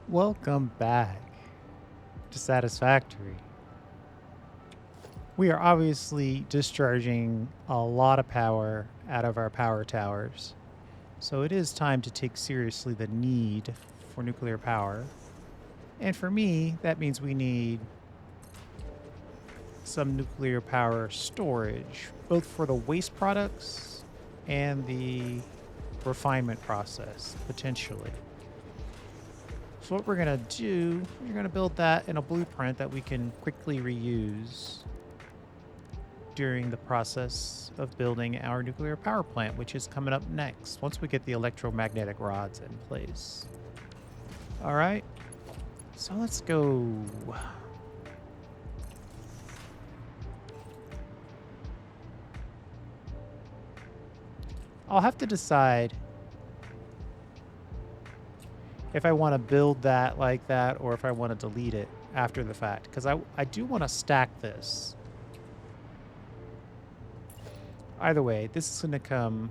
Welcome back to Satisfactory. We are obviously discharging a lot of power out of our power towers, so it is time to take seriously the need for nuclear power. And for me, that means we need some nuclear power storage, both for the waste products and the refinement process, potentially. So what we're going to do, we're going to build that in a blueprint that we can quickly reuse during the process of building our nuclear power plant, which is coming up next once we get the electromagnetic rods in place. All right, so let's go. I'll have to decide if I want to build that like that or if I want to delete it after the fact, because I do want to stack this. Either way, this is going to come.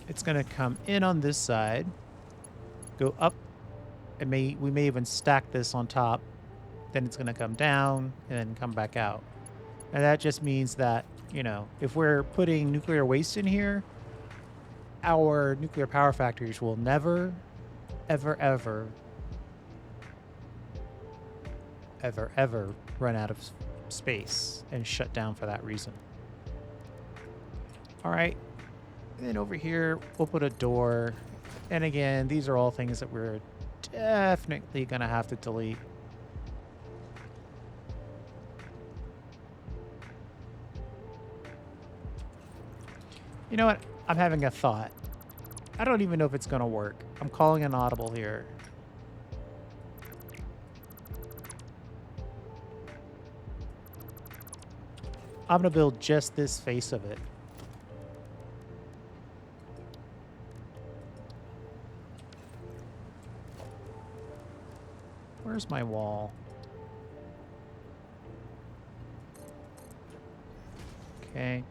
It's going to come in on this side, go up, and we may even stack this on top. Then it's going to come down and then come back out. And that just means that, if we're putting nuclear waste in here, our nuclear power factories will never, ever, ever, ever, ever run out of space and shut down for that reason. All right. And then over here, we'll put a door. And again, these are all things that we're definitely going to have to delete. You know what? I'm having a thought. I don't even know if it's going to work. I'm calling an audible here. I'm going to build just this face of it. Where's my wall? Okay.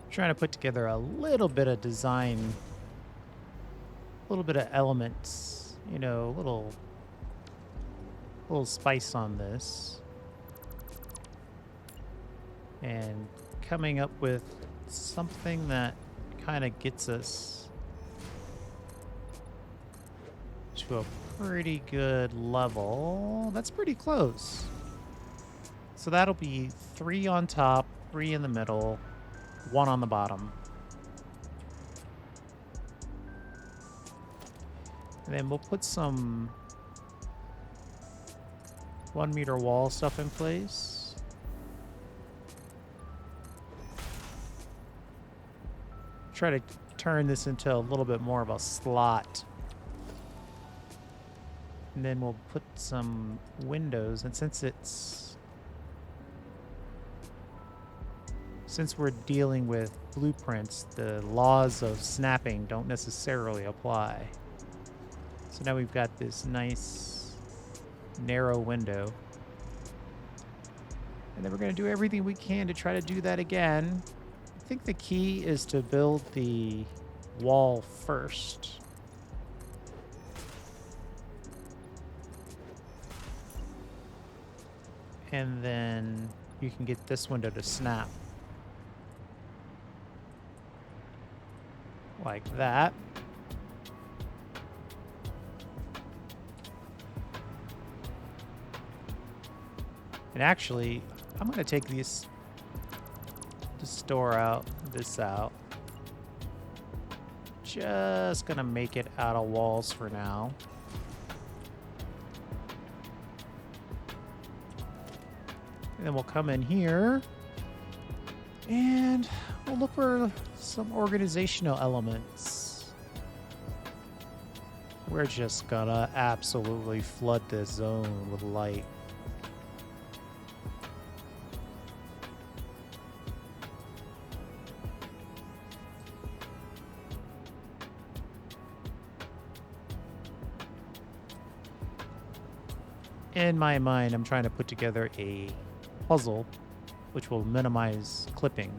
Trying to put together a little bit of design, a little bit of elements, little spice on this, and coming up with something that kind of gets us to a pretty good level. That's pretty close. So that'll be 3 on top, 3 in the middle, 1 on the bottom. And then we'll put some 1-meter wall stuff in place. Try to turn this into a little bit more of a slot. And then we'll put some windows. And since we're dealing with blueprints, the laws of snapping don't necessarily apply. So now we've got this nice narrow window. And then we're going to do everything we can to try to do that again. I think the key is to build the wall first. And then you can get this window to snap. Like that. And actually, I'm going to take this door out, this out. Just going to make it out of walls for now. And then we'll come in here and we'll look for some organizational elements. We're just gonna absolutely flood this zone with light. In my mind, I'm trying to put together a puzzle which will minimize clipping.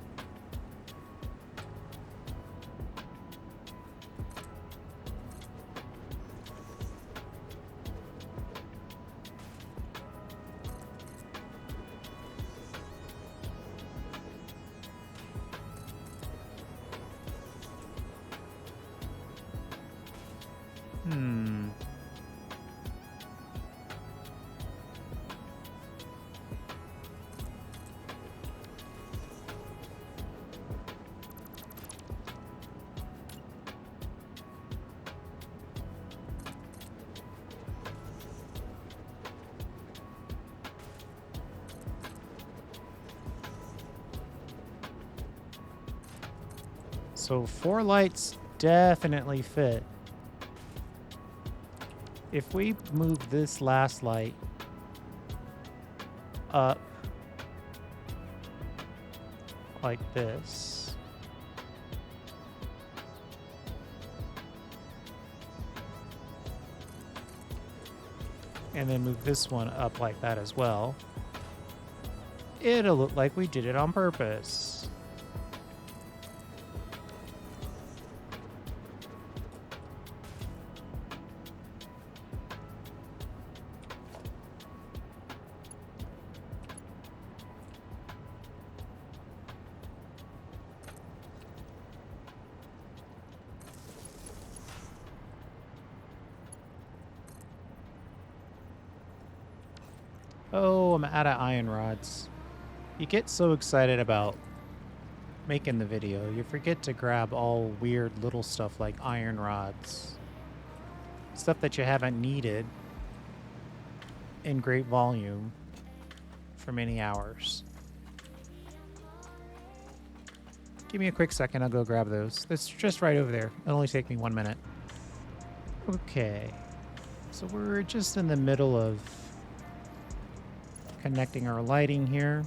So 4 lights definitely fit. If we move this last light up like this, and then move this one up like that as well, it'll look like we did it on purpose. Oh, I'm out of iron rods. You get so excited about making the video, you forget to grab all weird little stuff like iron rods. Stuff that you haven't needed in great volume for many hours. Give me a quick second, I'll go grab those. It's just right over there. It'll only take me 1 minute. Okay. So we're just in the middle of connecting our lighting here.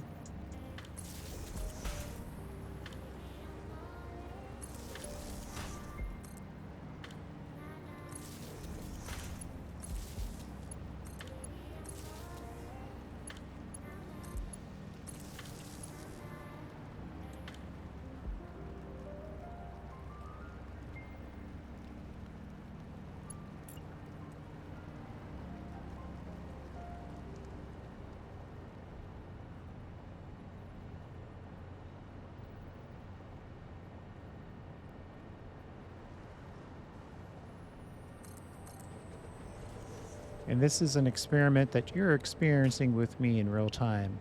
And this is an experiment that you're experiencing with me in real time.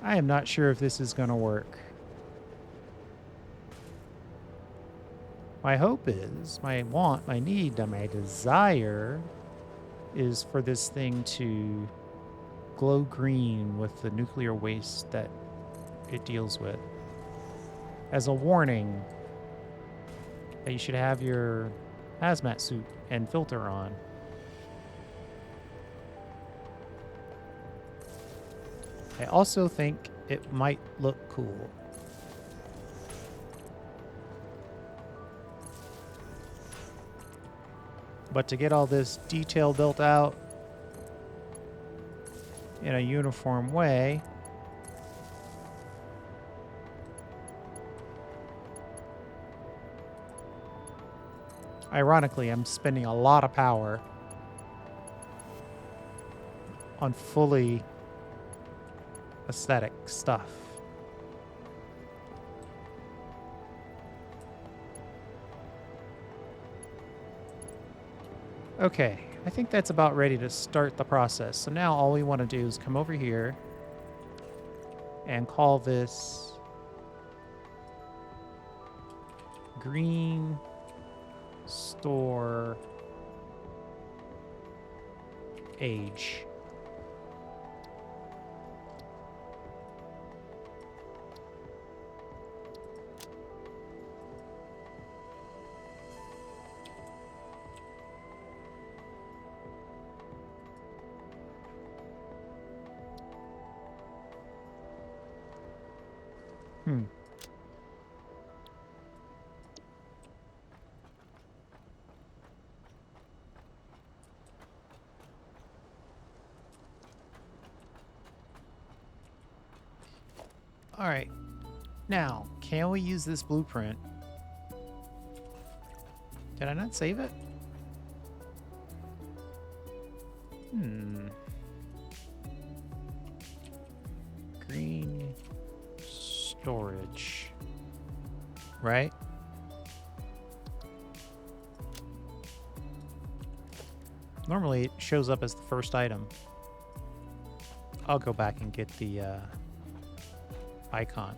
I am not sure if this is going to work. My hope is, my want, my need, my desire is for this thing to glow green with the nuclear waste that it deals with. As a warning that you should have your hazmat suit and filter on. I also think it might look cool. But to get all this detail built out in a uniform way, ironically, I'm spending a lot of power on fully aesthetic stuff. Okay, I think that's about ready to start the process. So now all we want to do is come over here and call this green store age. Hmm. All right. Now, can we use this blueprint? Did I not save it? Hmm. Green storage. Right? Normally it shows up as the first item. I'll go back and get the icon.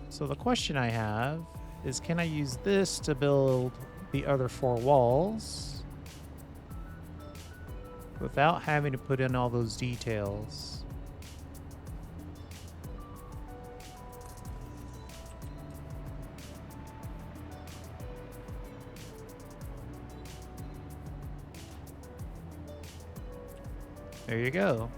So the question I have is, can I use this to build the other 4 walls without having to put in all those details? There you go.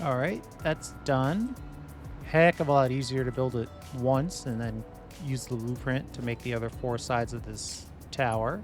All right, that's done. Heck of a lot easier to build it once and then use the blueprint to make the other 4 sides of this tower.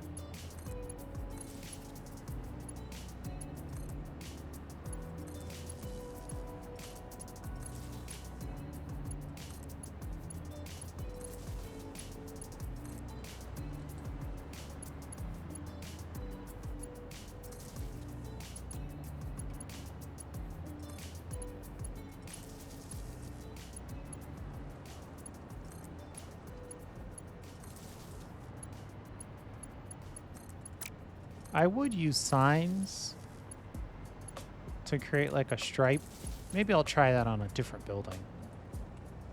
I would use signs to create like a stripe. Maybe I'll try that on a different building.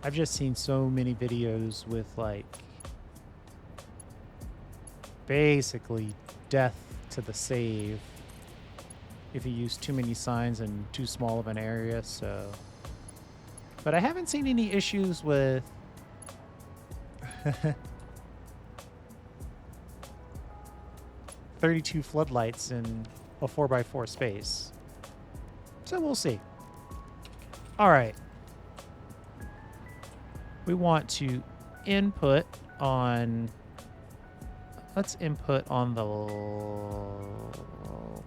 I've just seen so many videos with like basically death to the save if you use too many signs in too small of an area, so. But I haven't seen any issues with 32 floodlights in a 4x4 space. So we'll see. All right. We want to input on... Let's input on the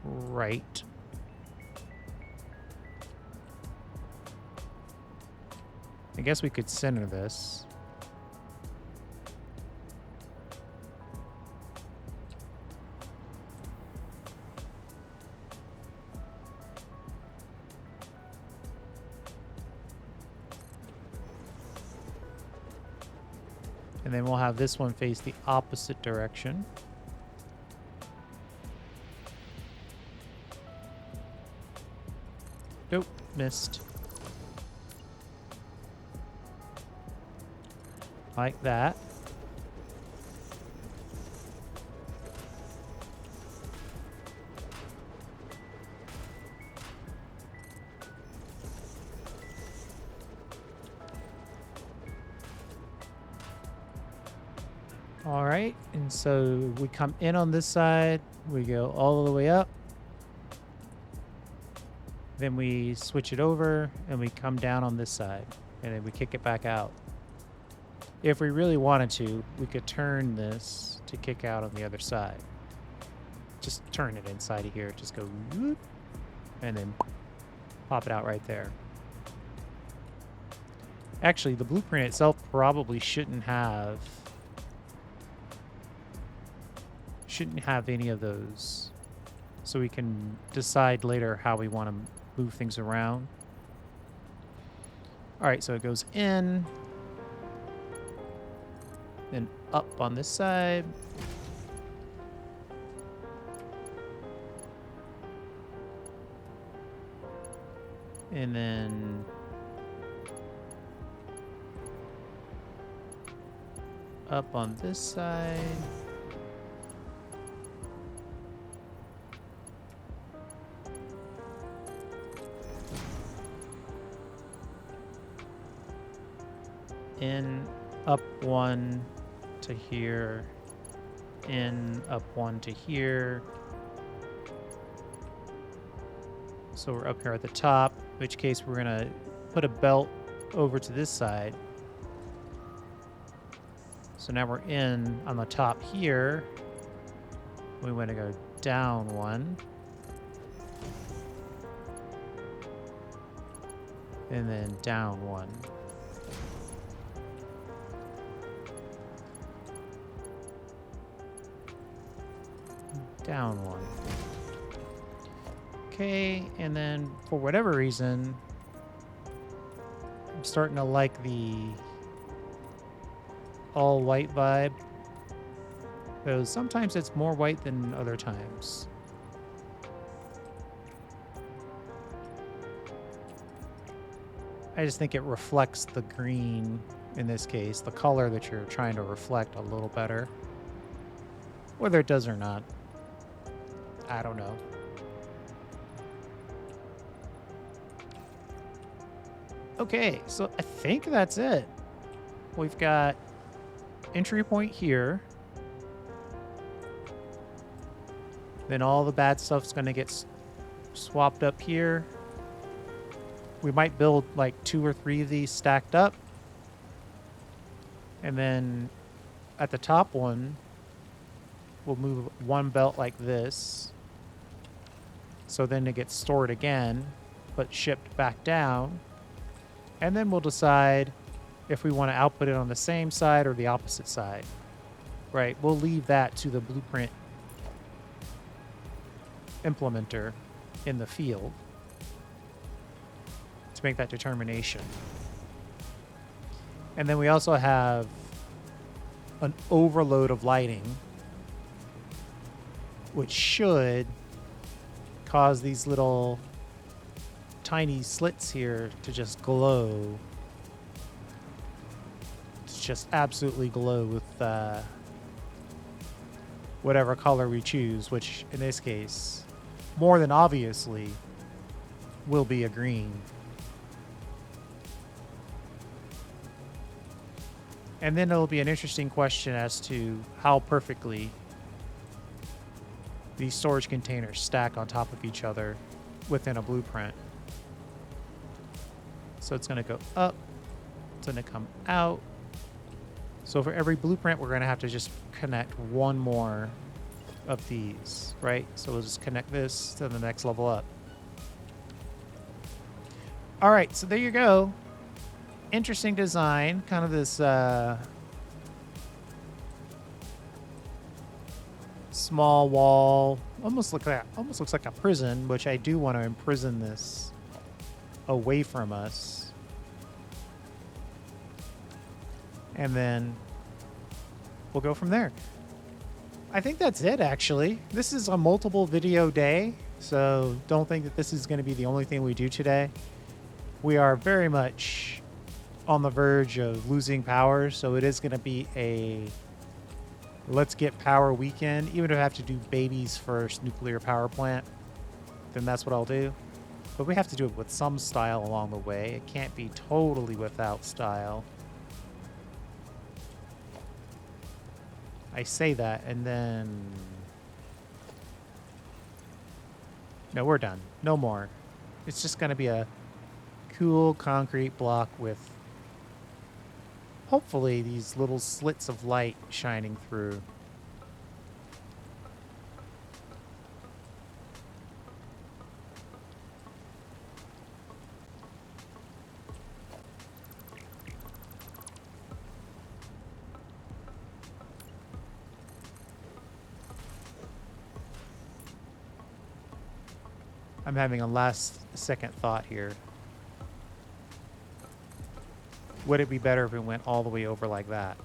right. I guess we could center this. And then we'll have this one face the opposite direction. Nope, missed. Like that. All right, and so we come in on this side, we go all the way up, then we switch it over, and we come down on this side, and then we kick it back out. If we really wanted to, we could turn this to kick out on the other side. Just turn it inside of here, just go whoop, and then pop it out right there. Actually, the blueprint itself probably shouldn't have any of those, so we can decide later how we want to move things around. All right, so it goes in, then up on this side. And then up on this side. In, up one to here. In, up one to here. So we're up here at the top, in which case we're gonna put a belt over to this side. So now we're in on the top here. We want to go down one. And then down one. Down one. Okay, and then for whatever reason, I'm starting to like the all white vibe. Though sometimes it's more white than other times. I just think it reflects the green, in this case, the color that you're trying to reflect a little better. Whether it does or not, I don't know. Okay, so I think that's it. We've got entry point here. Then all the bad stuff's going to get swapped up here. We might build like 2 or 3 of these stacked up. And then at the top one, we'll move one belt like this. So then it gets stored again, but shipped back down. And then we'll decide if we want to output it on the same side or the opposite side. Right, we'll leave that to the blueprint implementer in the field to make that determination. And then we also have an overload of lighting, which should cause these little tiny slits here to just glow. To just absolutely glow with whatever color we choose, which in this case, more than obviously, will be a green. And then it'll be an interesting question as to how perfectly these storage containers stack on top of each other within a blueprint. So it's going to go up, it's going to come out. So for every blueprint, we're going to have to just connect one more of these, right? So we'll just connect this to the next level up. All right, so there you go. Interesting design, kind of this small wall, almost looks like a prison, which I do want to imprison this away from us. And then we'll go from there. I think that's it, actually. This is a multiple video day, so don't think that this is going to be the only thing we do today. We are very much on the verge of losing power, so it is going to be a let's get power weekend. Even if I have to do baby's first nuclear power plant, then that's what I'll do. But we have to do it with some style along the way. It can't be totally without style. I say that, and then... No, we're done. No more. It's just going to be a cool concrete block with hopefully these little slits of light shining through. I'm having a last second thought here. would it be better if it went all the way over like that?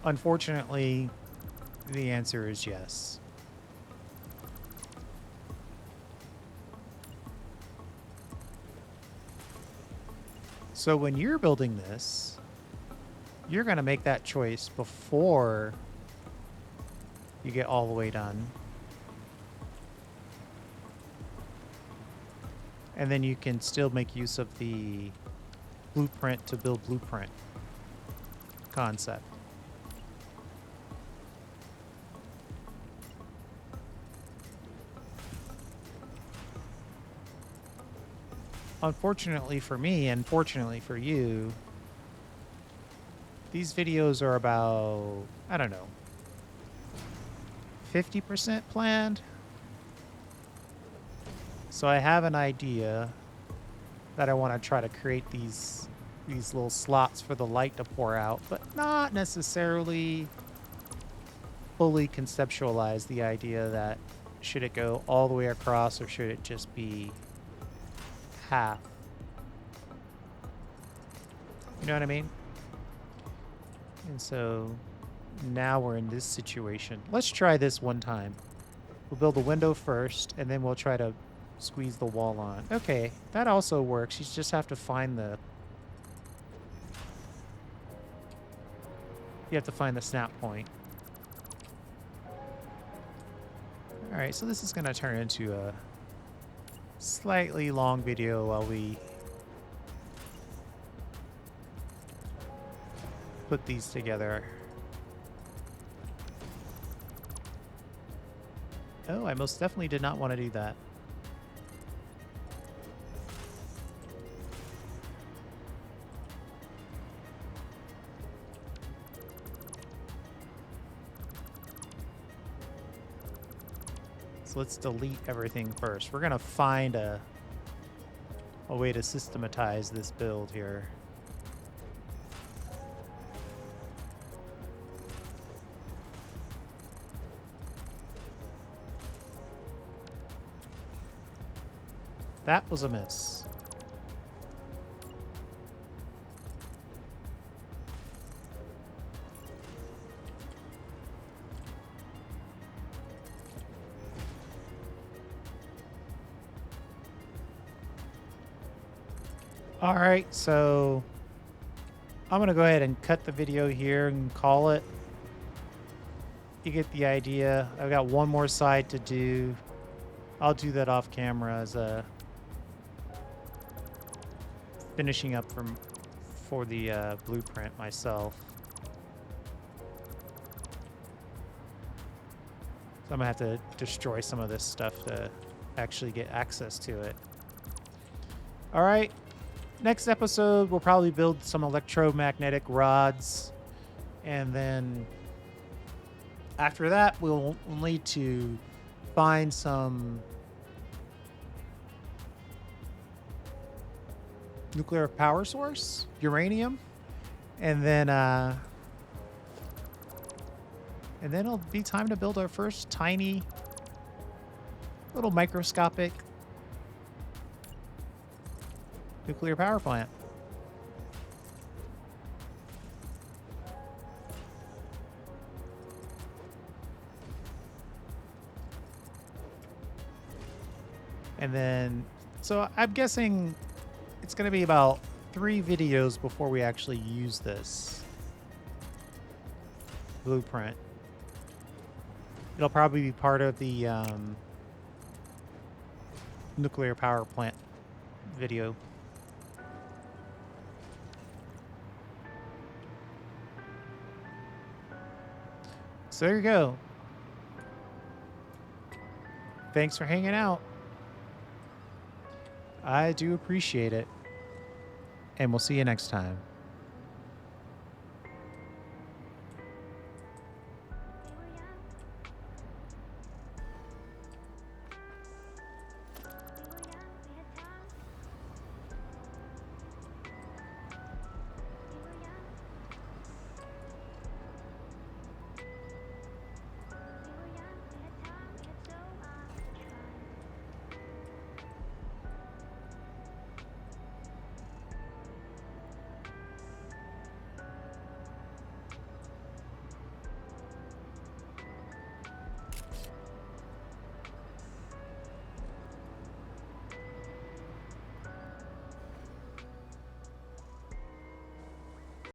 Unfortunately, the answer is yes. So when you're building this, you're going to make that choice before you get all the way done. And then you can still make use of the blueprint to build blueprint concept. Unfortunately for me, and fortunately for you, these videos are about, I don't know, 50% planned. So I have an idea that I want to try to create these little slots for the light to pour out, but not necessarily fully conceptualize the idea that should it go all the way across or should it just be half? You know what I mean? And so now we're in this situation. Let's try this one time. We'll build a window first, and then we'll try to squeeze the wall on. Okay, that also works. You just have to find the... You have to find the snap point. All right, so this is going to turn into a slightly long video while we put these together. Oh, I most definitely did not want to do that. So let's delete everything first. We're going to find a way to systematize this build here. That was a miss. All right, so I'm going to go ahead and cut the video here and call it. You get the idea. I've got one more side to do. I'll do that off camera as a finishing up for the blueprint myself. So I'm gonna have to destroy some of this stuff to actually get access to it. All right, next episode we'll probably build some electromagnetic rods, and then after that we'll need to find some nuclear power source, uranium, and then it'll be time to build our first tiny little microscopic nuclear power plant. And then, so I'm guessing it's going to be about 3 videos before we actually use this blueprint. It'll probably be part of the nuclear power plant video. So there you go. Thanks for hanging out. I do appreciate it. And we'll see you next time.